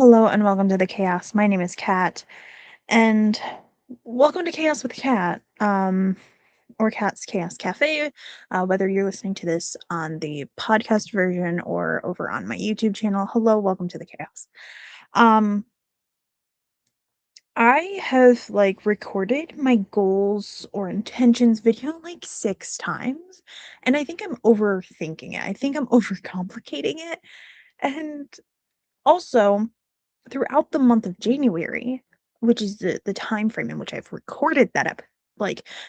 Hello and welcome to the chaos. My name is Kat, and welcome to Chaos with Kat, or Kat's Chaos Cafe. Whether you're listening to this on the podcast version or over on my YouTube channel, hello, welcome to the chaos. Um, I have recorded my goals or intentions video like 6 times, and I think I'm overthinking it. I think I'm overcomplicating it, and also throughout the month of January, which is the time frame in which I've recorded that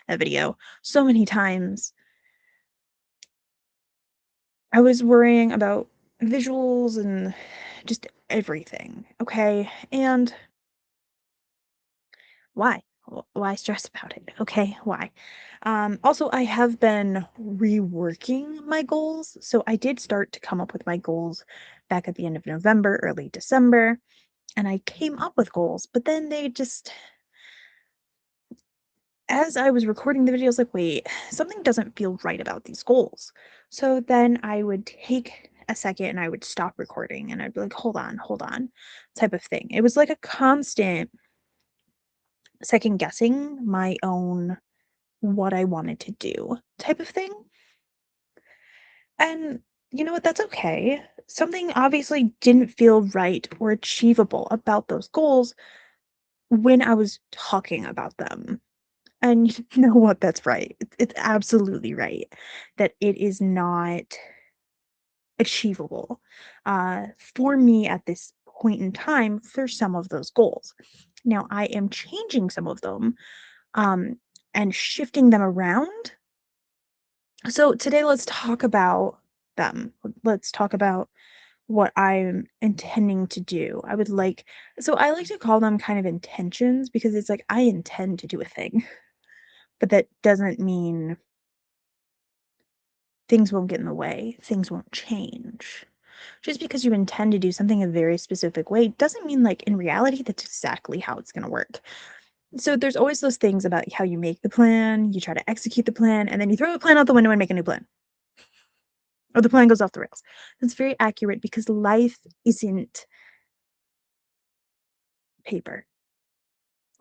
video so many times, I was worrying about visuals and just everything, okay? And why? Why stress about it? Okay, why? Also, I have been reworking my goals. So I did start to come up with my goals back at the end of November, early December, and I came up with goals, but then they just as I was recording the video, I was like, wait, something doesn't feel right about these goals. So then I would take a second and I would stop recording and I'd be like, hold on, type of thing. It was like a constant second guessing my own what I wanted to do type of thing. And you know what? That's okay. Something obviously didn't feel right or achievable about those goals when I was talking about them. And you know what? That's right. It's absolutely right that it is not achievable for me at this point in time for some of those goals. Now, I am changing some of them um, and shifting them around. So, today, let's talk about them. Let's talk about what I'm intending to do. I like to call them kind of intentions because it's like I intend to do a thing, but that doesn't mean things won't get in the way, things won't change. Just because you intend to do something a very specific way doesn't mean, in reality, that's exactly how it's going to work. So there's always those things about how you make the plan, you try to execute the plan, and then you throw the plan out the window and make a new plan, or the plan goes off the rails. That's very accurate because life isn't paper.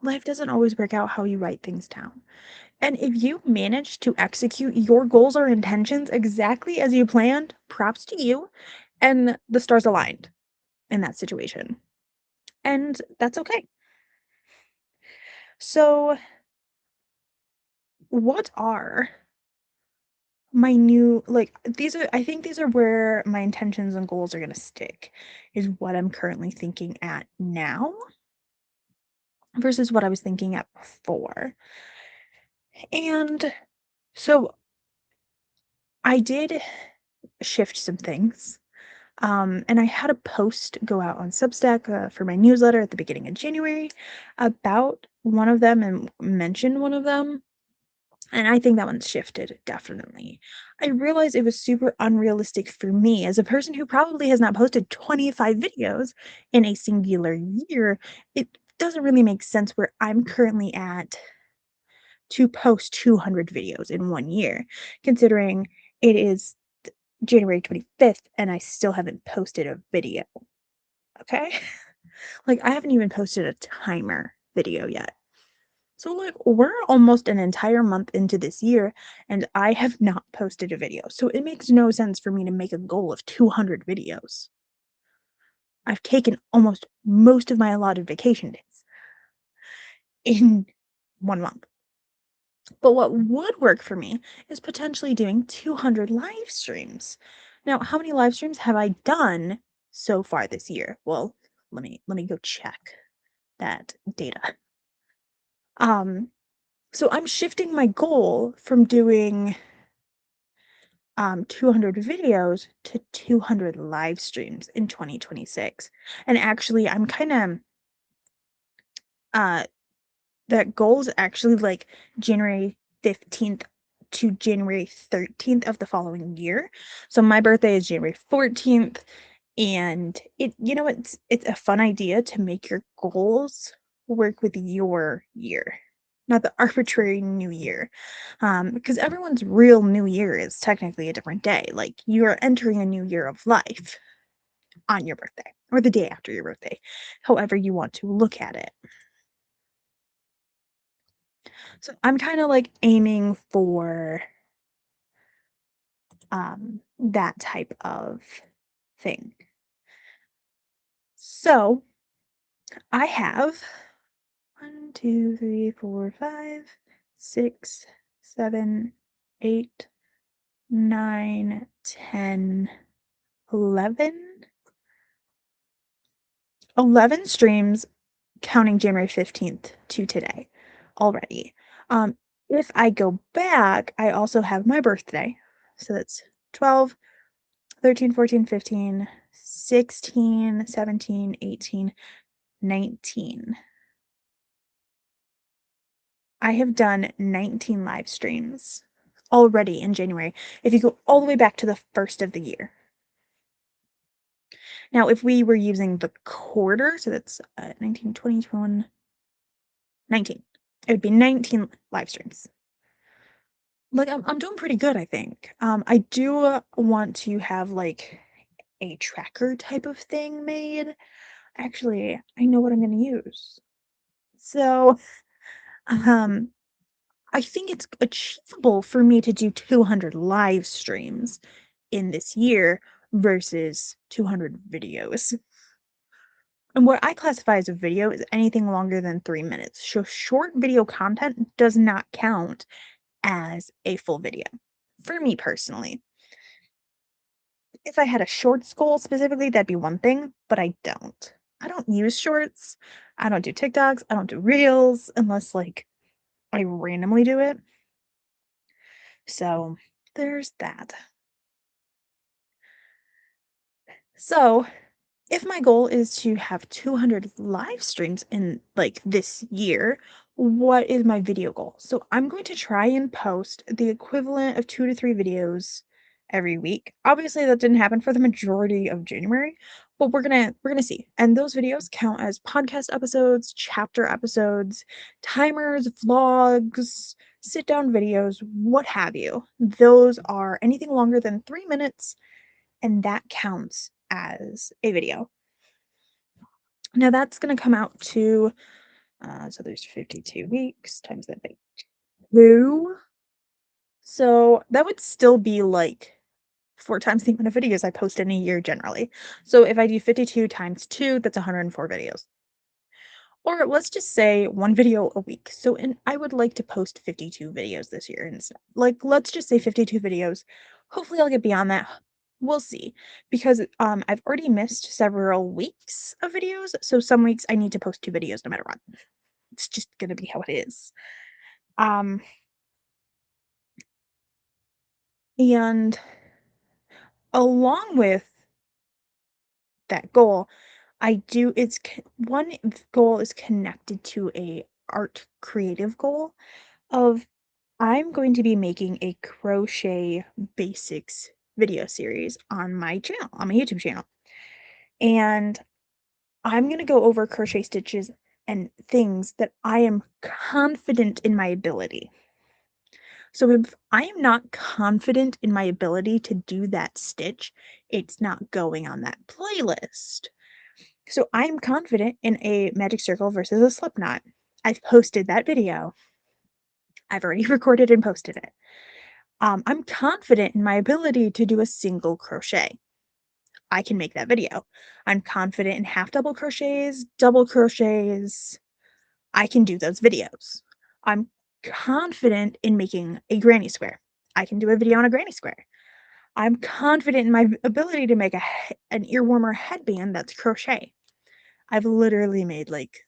Life doesn't always work out how you write things down. And if you manage to execute your goals or intentions exactly as you planned, props to you. And the stars aligned in that situation. And that's okay. So, what are my new these are I think these are where my intentions and goals are going to stick is what I'm currently thinking at now versus what I was thinking at before. And so I did shift some things. And I had a post go out on Substack for my newsletter at the beginning of January about one of them and mentioned one of them. And I think that one's shifted, definitely. I realized it was super unrealistic for me as a person who probably has not posted 25 videos in a singular year. It doesn't really make sense where I'm currently at to post 200 videos in 1 year, considering it is January 25th and I still haven't posted a video. Okay? I haven't even posted a timer video yet. So, we're almost an entire month into this year, and I have not posted a video. So, it makes no sense for me to make a goal of 200 videos. I've taken almost most of my allotted vacation days in 1 month. But what would work for me is potentially doing 200 live streams. Now, how many live streams have I done so far this year? Well, let me go check that data. So I'm shifting my goal from doing 200 videos to 200 live streams in 2026. And actually, I'm kind of uh that goal is actually January 15th to January 13th of the following year. So my birthday is January 14th, and it's a fun idea to make your goals work with your year, not the arbitrary new year. Because everyone's real new year is technically a different day. Like you are entering a new year of life. on your birthday or the day after your birthday, however you want to look at it. So I'm kind of like aiming for that type of thing. So I have 1, 2, 3, 4, 5, 6, 7, 8, 9, 10, 11 streams counting January 15th to today already. If I go back, I also have my birthday. So that's 12, 13, 14, 15, 16, 17, 18, 19. I have done 19 live streams already in January, if you go all the way back to the first of the year. Now, if we were using the quarter, so that's 19, 20, 21, 19. It would be 19 live streams. Like, I'm doing pretty good, I think. I do want to have like a tracker type of thing made. Actually, I know what I'm going to use. So, um, I think it's achievable for me to do 200 live streams in this year versus 200 videos. And what I classify as a video is anything longer than 3 minutes. So short video content does not count as a full video for me personally. If I had a shorts goal specifically, that'd be one thing, but I don't. I don't use shorts. I don't do TikToks. I don't do reels unless like I randomly do it. So there's that. So if my goal is to have 200 live streams in like this year, what is my video goal? So I'm going to try and post the equivalent of 2 to 3 videos every week. Obviously that didn't happen for the majority of January, but we're gonna see. And those videos count as podcast episodes, chapter episodes, timers, vlogs, sit down videos, what have you. Those are anything longer than 3 minutes, and that counts as a video. Now that's going to come out to, so there's 52 weeks times that by 2. So that would still be like 4 times the amount of videos I post in a year generally. So if I do 52 times 2, that's 104 videos. Or let's just say 1 video a week. So I would like to post 52 videos this year instead. Like, let's just say 52 videos. Hopefully I'll get beyond that. We'll see. Because I've already missed several weeks of videos. So some weeks I need to post 2 videos no matter what. It's just gonna be how it is. Um and along with that goal, I do it's one goal is connected to a art creative goal of I'm going to be making a Crochet Basics video series on my channel, on my YouTube channel. And I'm going to go over crochet stitches and things that I am confident in my ability. So if I am not confident in my ability to do that stitch, it's not going on that playlist. So I'm confident in a magic circle versus a slip knot. I've posted that video. I've already recorded and posted it. I'm confident in my ability to do a single crochet. I can make that video. I'm confident in half double crochets, double crochets. I can do those videos. I'm confident in making a granny square. I can do a video on a granny square. I'm confident in my ability to make an ear warmer headband that's crochet. I've literally made like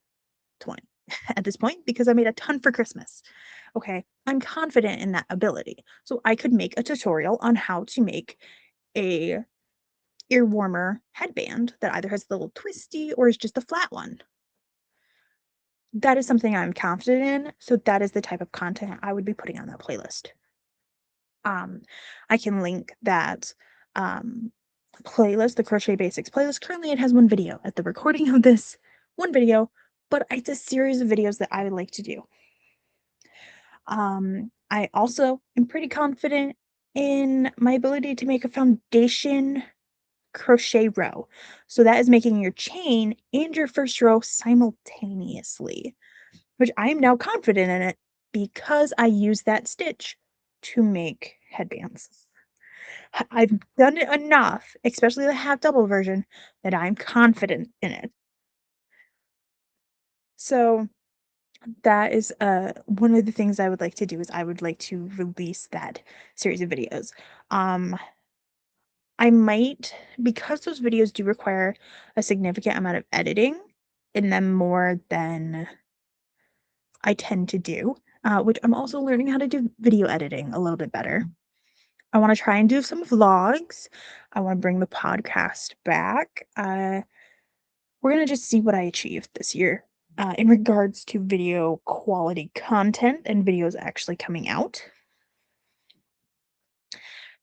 20 at this point because I made a ton for Christmas. Okay, I'm confident in that ability. So I could make a tutorial on how to make a ear warmer headband that either has the little twisty or is just a flat one. That is something I'm confident in, so that is the type of content I would be putting on that playlist. I can link that playlist, the Crochet Basics playlist. Currently, it has 1 video at the recording of this 1 video, but it's a series of videos that I would like to do. I also am pretty confident in my ability to make a foundation crochet row. So that is making your chain and your first row simultaneously, which I am now confident in it because I use that stitch to make headbands. I've done it enough, especially the half double version, that I'm confident in it. So that is one of the things I would like to do is I would like to release that series of videos. Um I might, because those videos do require a significant amount of editing in them more than I tend to do, which I'm also learning how to do video editing a little bit better. I want to try and do some vlogs. I want to bring the podcast back. We're going to just see what I achieve this year in regards to video quality content and videos actually coming out.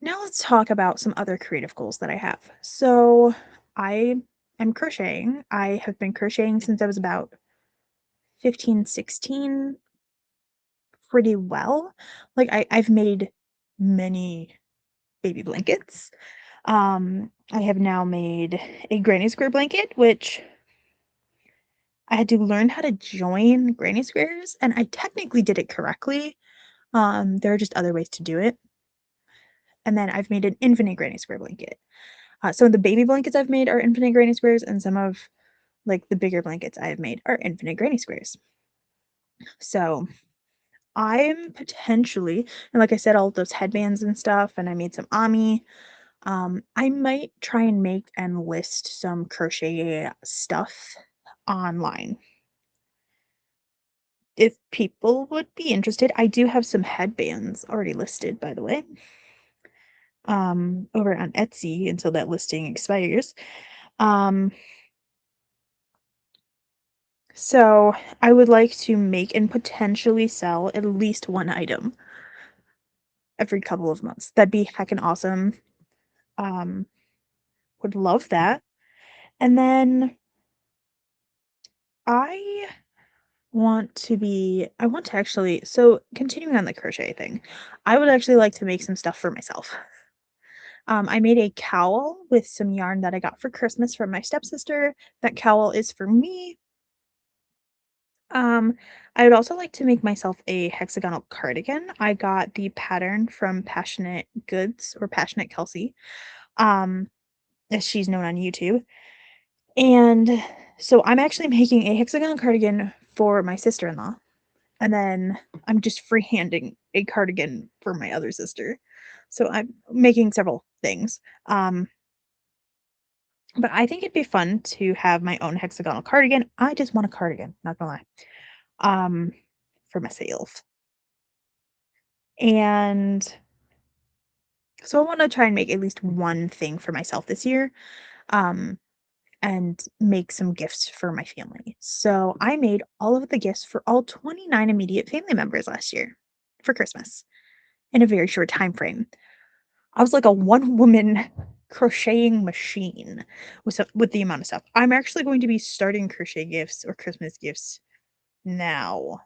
Now let's talk about some other creative goals that I have. So I am crocheting. I have been crocheting since I was about 15, 16, pretty well. Like I've made many baby blankets. I have now made a granny square blanket, which I had to learn how to join granny squares, and I technically did it correctly. There are just other ways to do it. And then I've made an infinite granny square blanket. Some of the baby blankets I've made are infinite granny squares, and some of like the bigger blankets I have made are infinite granny squares. So I'm potentially, and like I said, all of those headbands and stuff, and I made some ami. I might try and make and list some crochet stuff online. If people would be interested, I do have some headbands already listed, by the way, over on Etsy until that listing expires. Um, so I would like to make and potentially sell at least one item every couple of months. That'd be heckin' awesome. Um, would love that. And then I I want to actually, so continuing on the crochet thing, I would actually like to make some stuff for myself. I made a cowl with some yarn that I got for Christmas from my stepsister. That cowl is for me. Um, I would also like to make myself a hexagonal cardigan. I got the pattern from Passionate Goods or Passionate Kelsey, um, as she's known on YouTube. And so I'm actually making a hexagonal cardigan for my sister-in-law. And then I'm just freehanding a cardigan for my other sister. So I'm making several things. But I think it'd be fun to have my own hexagonal cardigan. I just want a cardigan, not gonna lie. Um, for myself. And so I want to try and make at least one thing for myself this year. Um, and make some gifts for my family. So I made all of the gifts for all 29 immediate family members last year for Christmas in a very short time frame. I was like a one woman crocheting machine with the amount of stuff. I'm actually going to be starting crochet gifts or Christmas gifts now.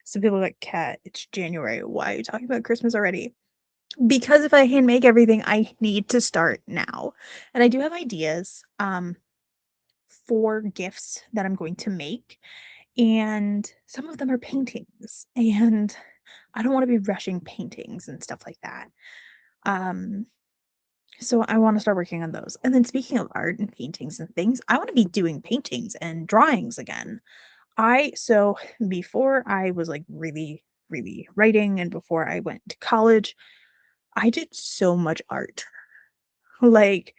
So people are like, Kat, it's January. Why are you talking about Christmas already? Because if I hand make everything, I need to start now. And I do have ideas for gifts that I'm going to make. And some of them are paintings. And I don't want to be rushing paintings and stuff like that. Um, So I wanna start working on those. And then speaking of art and paintings and things, I wanna be doing paintings and drawings again. Before I was, like, really, really writing and before I went to college, I did so much art. Like,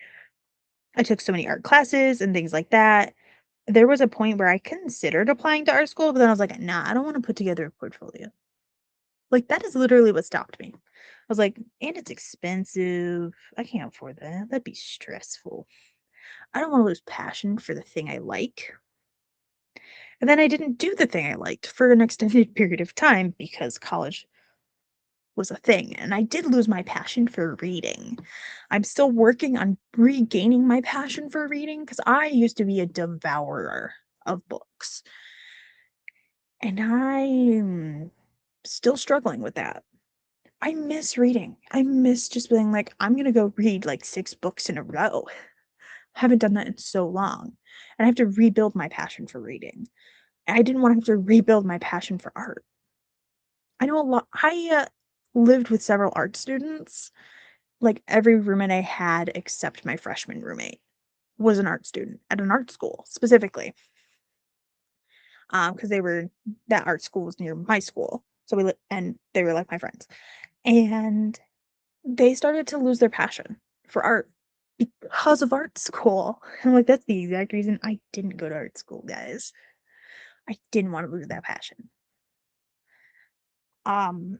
I took so many art classes and things like that. There was a point where I considered applying to art school, but then I was like, "Nah, I don't wanna put together a portfolio." Like, that is literally what stopped me. I was like, "And it's expensive. I can't afford that. That'd be stressful." I don't wanna lose passion for the thing I like. And then I didn't do the thing I liked for an extended period of time because college was a thing, and I did lose my passion for reading. I'm still working on regaining my passion for reading because I used to be a devourer of books, and I'm still struggling with that. I miss reading. I miss just being like, "I'm gonna go read, like, 6 books in a row." Haven't done that in so long, and I have to rebuild my passion for reading. I didn't wanna have to rebuild my passion for art. I know a lot lived with several art students, like, every roommate I had except my freshman roommate was an art student at an art school, specifically, because that art school was near my school, so and they were, like, my friends, and they started to lose their passion for art because of art school. I'm like, "That's the exact reason I didn't go to art school, guys. I didn't wanna lose that passion." Um,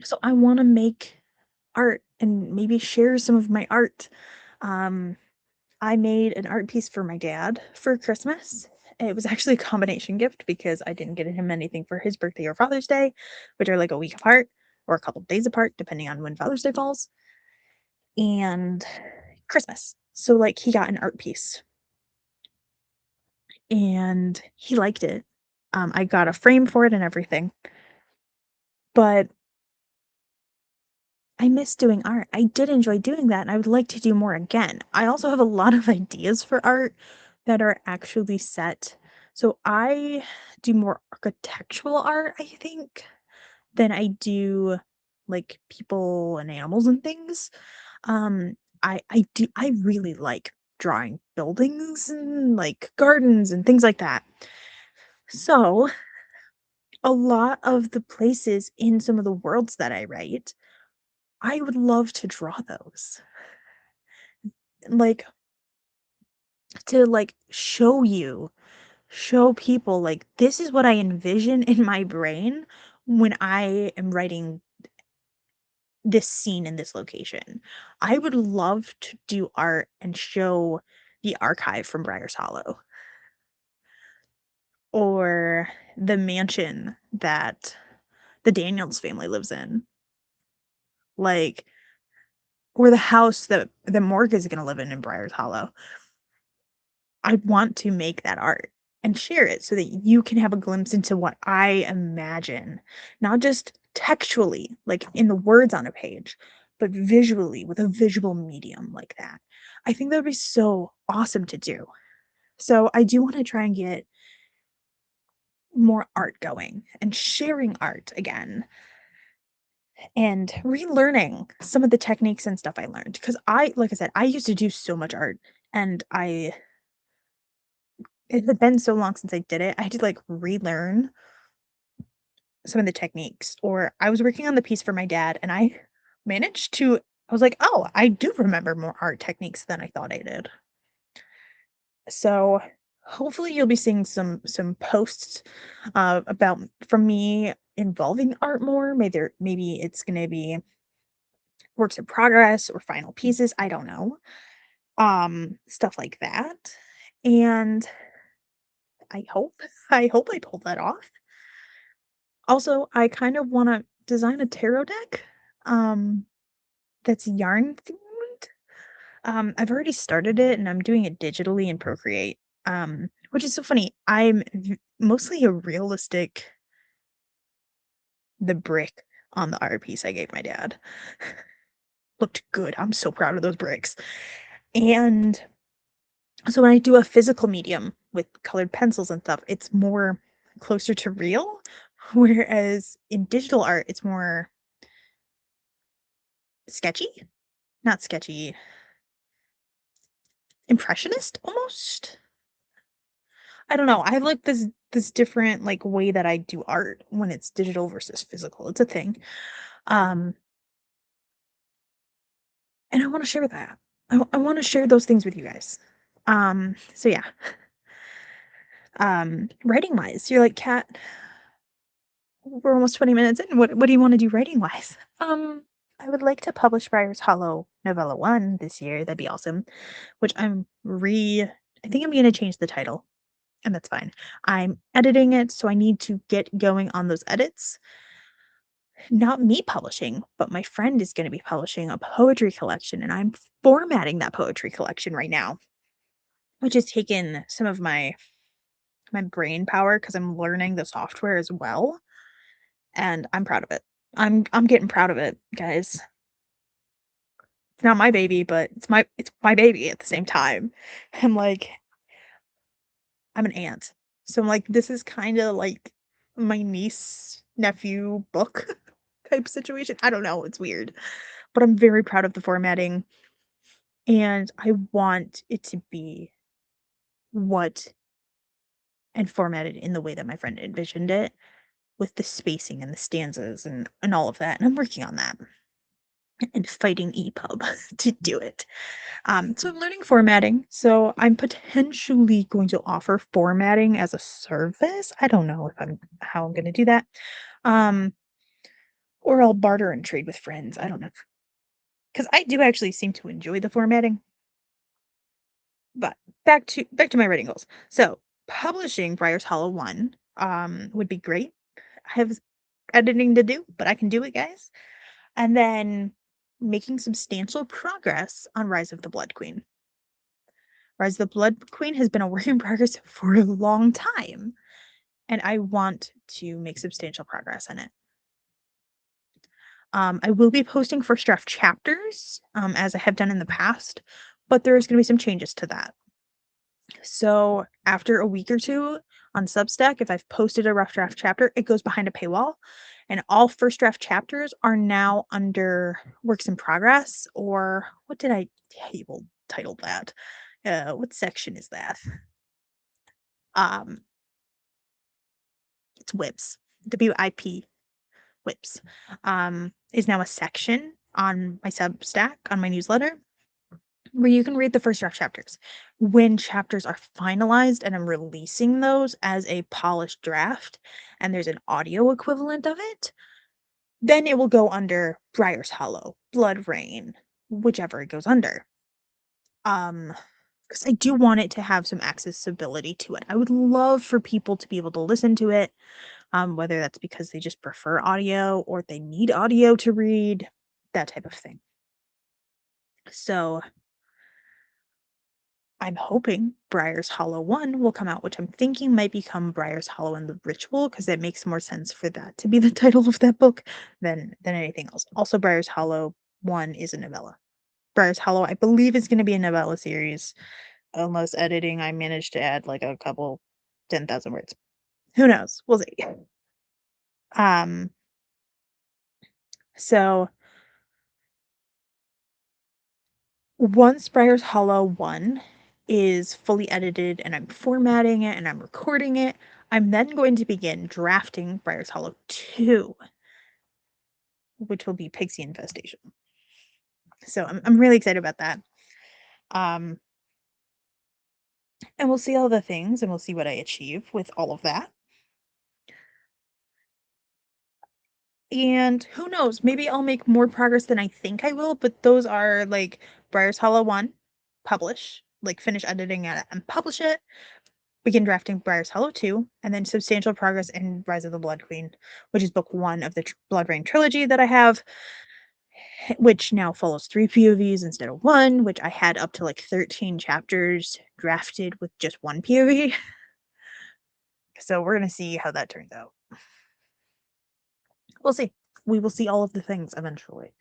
so I wanna make art and maybe share some of my art. Um, I made an art piece for my dad for Christmas. It was actually a combination gift because I didn't get him anything for his birthday or Father's Day, which are like a week apart or a couple days apart, depending on when Father's Day falls, and Christmas. So, like, he got an art piece and he liked it. I got a frame for it and everything, but I miss doing art. I did enjoy doing that, and I would like to do more again. I also have a lot of ideas for art that are actually set. So I do more architectural art, I think, than I do like people and animals and things. Um, I really like drawing buildings and like gardens and things like that. So a lot of the places in some of the worlds that I write, I would love to draw those. Like, to, like, show people, like, this is what I envision in my brain when I am writing this scene in this location. I would love to do art and show the archive from Briar's Hollow or the mansion that the Daniels family lives in, like, or the house that Morg is gonna live in Briar's Hollow. I want to make that art and share it so that you can have a glimpse into what I imagine, not just textually, like in the words on a page, but visually with a visual medium like that. I think that would be so awesome to do. So I do want to try and get more art going and sharing art again and relearning some of the techniques and stuff I learned because like I said, I used to do so much art and it had been so long since I did it, I had to, like, relearn some of the techniques, or I was working on the piece for my dad, and managed to I was like, "Oh, I do remember more art techniques than I thought I did." So, hopefully you'll be seeing some posts, about from me involving art more, maybe it's gonna be works in progress or final pieces, I don't know, stuff like that, and I hope I pull that off. Also, I kind of wanna design a tarot deck, um, that's yarn themed. I've already started it and I'm doing it digitally in Procreate, which is so funny. Mostly a realistic the brick on the art piece I gave my dad. Looked good. I'm so proud of those bricks. And so when I do a physical medium with colored pencils and stuff, it's more closer to real, whereas in digital art, it's more sketchy? Not sketchy, impressionist almost? I don't know. I have like this different like way that I do art when it's digital versus physical. It's a thing. Um, and I want to share that. I want to share those things with you guys. So yeah. Writing wise, you're like, Kat, we're almost 20 minutes in. What do you want to do writing wise? I would like to publish Briar's Hollow Novella 1 this year. That'd be awesome. Which I think I'm gonna change the title. And that's fine. I'm editing it, so I need to get going on those edits. Not me publishing, but my friend is gonna be publishing a poetry collection, and I'm formatting that poetry collection right now, which has taken some of my brain power because 'cause I'm learning the software as well, and I'm proud of it. I'm getting proud of it, guys. It's not my baby, but it's my baby at the same time. I'm like, I'm an aunt. So I'm like, this is kinda like my niece, nephew book type situation. I don't know, it's weird. But I'm very proud of the formatting, and I want it to be what and formatted in the way that my friend envisioned it, with the spacing and the stanzas and all of that, and I'm working on that and fighting EPUB to do it. So I'm learning formatting. So I'm potentially going to offer formatting as a service. I don't know if I'm how I'm going to do that. Um, or I'll barter and trade with friends. I don't know because I do actually seem to enjoy the formatting. But back to my writing goals. So publishing Briar's Hollow 1 would be great. I have editing to do, but I can do it, guys. And then making substantial progress on Rise of the Blood Queen. Rise of the Blood Queen has been a work in progress for a long time, and I want to make substantial progress in it. I will be posting first draft chapters, as I have done in the past, but there's going to be some changes to that. So after a week or two on Substack, if I've posted a rough draft chapter, it goes behind a paywall, and all first draft chapters are now under works in progress. Or what did I title that? What section is that? Um, it's WIPs, WIP WIPs. Is now a section on my Substack on my newsletter where you can read the first draft chapters. When chapters are finalized and I'm releasing those as a polished draft and there's an audio equivalent of it, then it will go under Briar's Hollow, Blood Rain, whichever it goes under. Because I do want it to have some accessibility to it. I would love for people to be able to listen to it, whether that's because they just prefer audio or they need audio to read, that type of thing. So I'm hoping Briar's Hollow 1 will come out, which I'm thinking might become Briar's Hollow and the Ritual, because it makes more sense for that to be the title of that book than anything else. Also, Briar's Hollow 1 is a novella. Briar's Hollow, I believe, is going to be a novella series, unless editing I managed to add like a couple 10,000 words. Who knows? We'll see. Um, so once Briar's Hollow 1 is fully edited and I'm formatting it and I'm recording it, I'm then going to begin drafting Briar's Hollow 2, which will be Pixie Infestation. So I'm really excited about that. Um, and we'll see all the things and we'll see what I achieve with all of that. And who knows, maybe I'll make more progress than I think I will, but those are like Briar's Hollow 1, publish, like finish editing it and publish it, begin drafting Briar's Hollow 2, and then substantial progress in Rise of the Blood Queen, which is book 1 of the Blood Rain trilogy that I have, which now follows 3 POVs instead of 1, which I had up to like 13 chapters drafted with just 1 POV. So we're going to see how that turns out. We'll see. We will see all of the things eventually.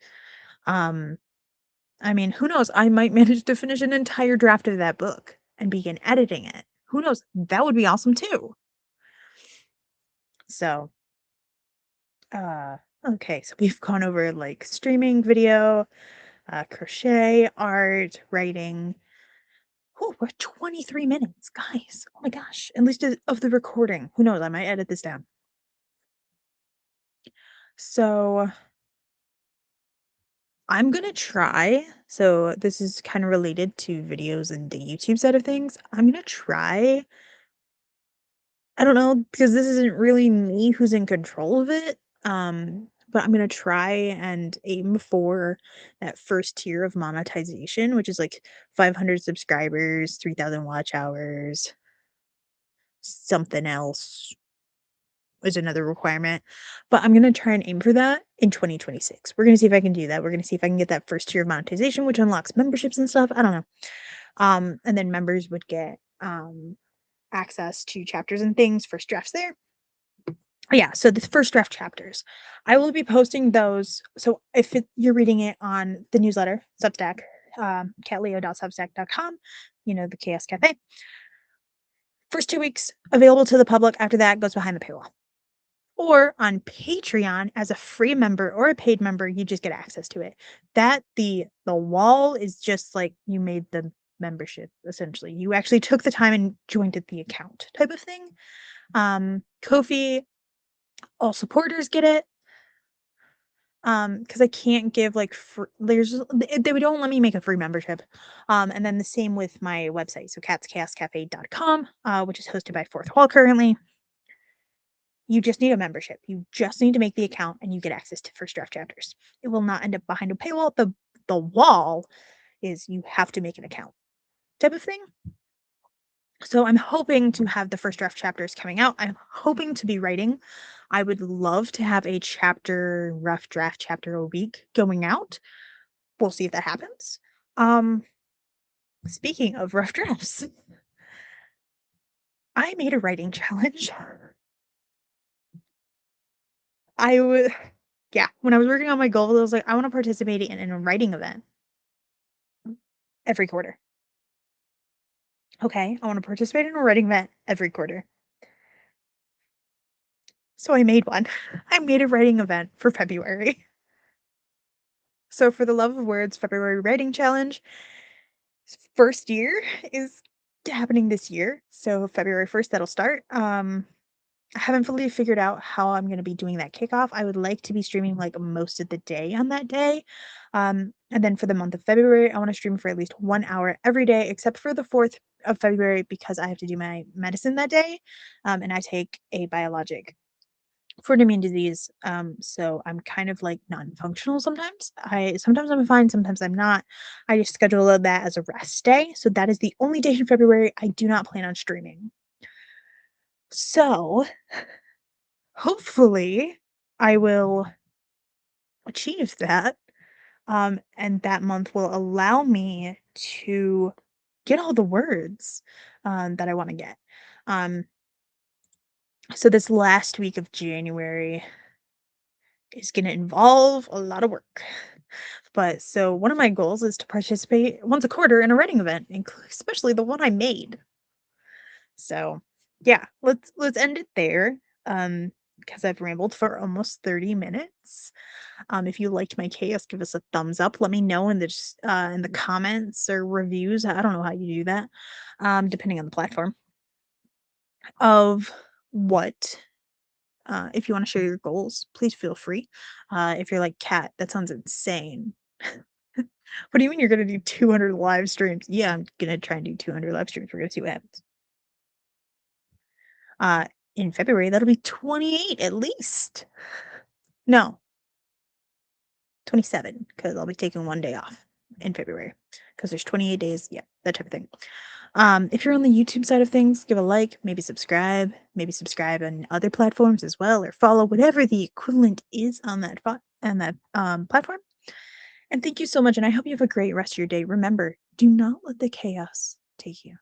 I mean, who knows? I might manage to finish an entire draft of that book and begin editing it. Who knows? That would be awesome too. So, okay, so we've gone over like streaming video, crochet, art, writing. Oh, we're 23 minutes, guys. Oh my gosh. At least of the recording. Who knows? I might edit this down. So I'm gonna try. So this is kind of related to videos and the YouTube side of things. I'm gonna try. I don't know because this isn't really me who's in control of it. But I'm gonna try and aim for that first tier of monetization, which is like 500 subscribers, 3,000 watch hours, something else is another requirement. But I'm gonna try and aim for that in 2026. We're gonna see if I can do that. We're gonna see if I can get that first tier of monetization, which unlocks memberships and stuff. I don't know. And then members would get access to chapters and things, first drafts there. Yeah, so the first draft chapters. I will be posting those. So if you're reading it on the newsletter, Substack, catleo.substack.com, the Chaos Cafe. First 2 weeks available to the public. After that goes behind the paywall. Or on Patreon as a free member or a paid member, you just get access to it. The wall is just like you made the membership essentially. You actually took the time and joined the account type of thing. Ko-fi, all supporters get it. Because I can't give like they don't let me make a free membership. And then the same with my website, so KatsChaosCafe.com, which is hosted by Fourth Wall currently. You just need a membership. You just need to make the account and you get access to first draft chapters. It will not end up behind a paywall. The wall is you have to make an account type of thing. So I'm hoping to have the first draft chapters coming out. I'm hoping to be writing. I would love to have a rough draft chapter a week going out. We'll see if that happens. Speaking of rough drafts, I made a writing challenge. I would, yeah, when I was working on my goals, I was like, I want to participate in a writing event every quarter. Okay, I want to participate in a writing event every quarter. So I made one. I made a writing event for February. So for the Love of Words February Writing Challenge, first year is happening this year. So February 1st, that'll start. I haven't fully figured out how I'm going to be doing that kickoff. I would like to be streaming like most of the day on that day. And then for the month of February, I want to stream for at least 1 hour every day, except for the 4th of February because I have to do my medicine that day. And I take a biologic for an immune disease. So I'm kind of like non-functional sometimes. Sometimes I'm fine, sometimes I'm not. I just schedule that as a rest day. So that is the only day in February I do not plan on streaming. So hopefully I will achieve that. And that month will allow me to get all the words that I want to get. So this last week of January is going to involve a lot of work. But so one of my goals is to participate once a quarter in a writing event, especially the one I made. So yeah, let's end it there. Because I've rambled for almost 30 minutes. If you liked my chaos, give us a thumbs up. Let me know in the comments or reviews. I don't know how you do that, depending on the platform. Of what, if you want to share your goals, please feel free. If you're like Kat, that sounds insane. What do you mean you're gonna do 200 live streams? Yeah, I'm gonna try and do 200 live streams. We're gonna see what happens. In February, that'll be 28 at least. No, 27, because I'll be taking one day off in February because there's 28 days. Yeah, that type of thing. If you're on the YouTube side of things, give a like, maybe subscribe on other platforms as well, or follow whatever the equivalent is on that platform. And thank you so much, and I hope you have a great rest of your day. Remember, do not let the chaos take you.